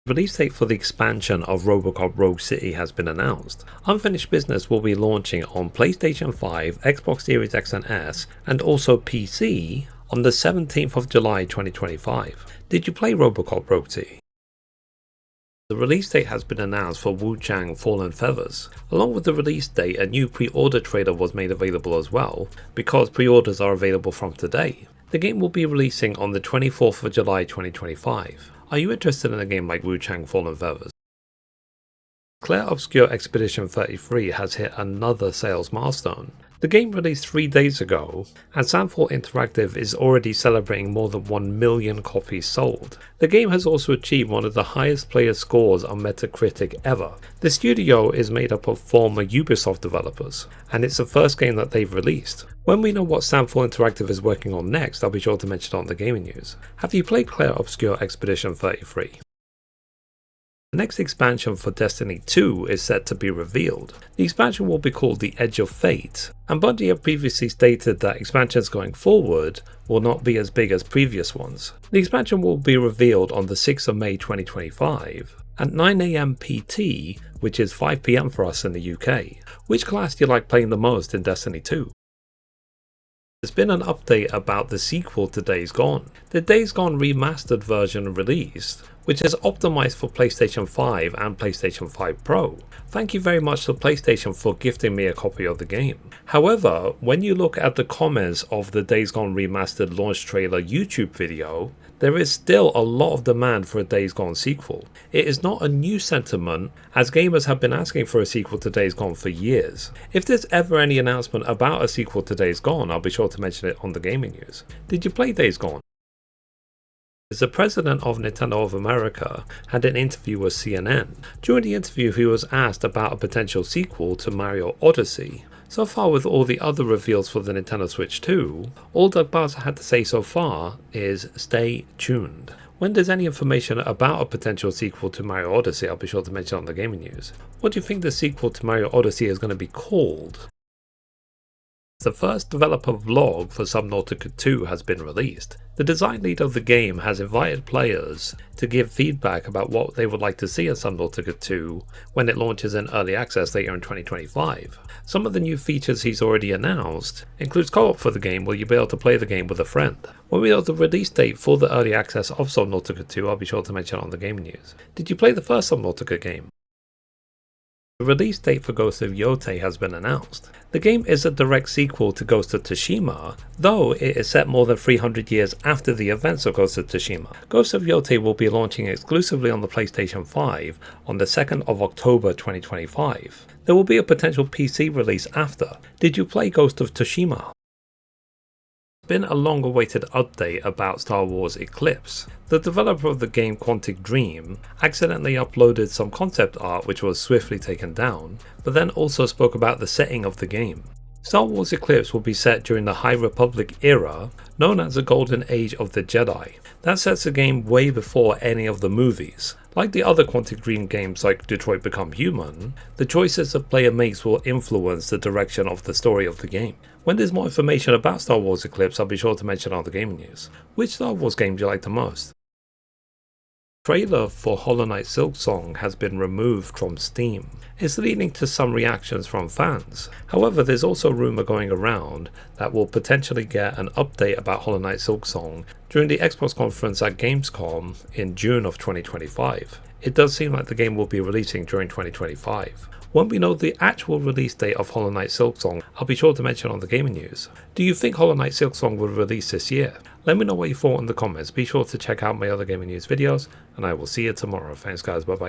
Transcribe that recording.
Release date for the expansion of RoboCop Rogue City has been announced. Unfinished Business will be launching on PlayStation 5, Xbox Series X and S, and also PC on the 17th of July 2025. Did you play RoboCop Rogue City? The release date has been announced for WUCHANG Fallen Feathers. Along with the release date, a new pre-order trailer was made available as well, because pre-orders are available from today. The game will be releasing on the 24th of July 2025. Are you interested in a game like WUCHANG Fallen Feathers? Clair Obscur Expedition 33 has hit another sales milestone. The game released 3 days ago, and Sandfall Interactive is already celebrating more than 1 million copies sold. The game has also achieved one of the highest player scores on Metacritic ever. The studio is made up of former Ubisoft developers, and it's the first game that they've released. When we know what Sandfall Interactive is working on next, I'll be sure to mention it on the gaming news. Have you played Clair Obscur Expedition 33? The next expansion for Destiny 2 is set to be revealed. The expansion will be called The Edge of Fate, and Bungie have previously stated that expansions going forward will not be as big as previous ones. The expansion will be revealed on the 6th of May 2025 at 9 AM PT, which is 5 PM for us in the UK. Which class do you like playing the most in Destiny 2? There's been an update about the sequel to Days Gone. The Days Gone remastered version released, which is optimized for PlayStation 5 and PlayStation 5 Pro. Thank you very much to PlayStation for gifting me a copy of the game. However, when you look at the comments of the Days Gone remastered launch trailer YouTube video, there is still a lot of demand for a Days Gone sequel. It is not a new sentiment, as gamers have been asking for a sequel to Days Gone for years. If there's ever any announcement about a sequel to Days Gone, I'll be sure to mention it on the gaming news. Did you play Days Gone? The president of Nintendo of America had an interview with CNN. During the interview, he was asked about a potential sequel to Mario Odyssey. So far, with all the other reveals for the Nintendo Switch 2, all Doug Bowser had to say so far is stay tuned. When there's any information about a potential sequel to Mario Odyssey, I'll be sure to mention it on the gaming news. What do you think the sequel to Mario Odyssey is going to be called? The first developer vlog for Subnautica 2 has been released. The design lead of the game has invited players to give feedback about what they would like to see in Subnautica 2 when it launches in early access later in 2025. Some of the new features he's already announced includes co-op for the game, where you'll be able to play the game with a friend. When we know the release date for the early access of Subnautica 2, I'll be sure to mention it on the gaming news. Did you play the first Subnautica game? The release date for Ghost of Yotei has been announced. The game is a direct sequel to Ghost of Tsushima, though it is set more than 300 years after the events of Ghost of Tsushima. Ghost of Yotei will be launching exclusively on the PlayStation 5 on the 2nd of October 2025. There will be a potential PC release after. Did you play Ghost of Tsushima? Been a long-awaited update about Star Wars Eclipse. The developer of the game, Quantic Dream, accidentally uploaded some concept art which was swiftly taken down, but then also spoke about the setting of the game. Star Wars Eclipse will be set during the High Republic era, known as the Golden Age of the Jedi. That sets the game way before any of the movies. Like the other Quantic Dream games like Detroit Become Human, the choices the player makes will influence the direction of the story of the game. When there's more information about Star Wars Eclipse, I'll be sure to mention it on the gaming news. Which Star Wars game do you like the most? The trailer for Hollow Knight Silksong has been removed from Steam. It's leading to some reactions from fans. However, there's also a rumour going around that we'll potentially get an update about Hollow Knight Silksong during the Xbox conference at Gamescom in June of 2025. It does seem like the game will be releasing during 2025. When we know the actual release date of Hollow Knight Silksong, I'll be sure to mention on the gaming news. Do you think Hollow Knight Silksong will release this year? Let me know what you thought in the comments. Be sure to check out my other gaming news videos, and I will see you tomorrow. Thanks guys, bye bye.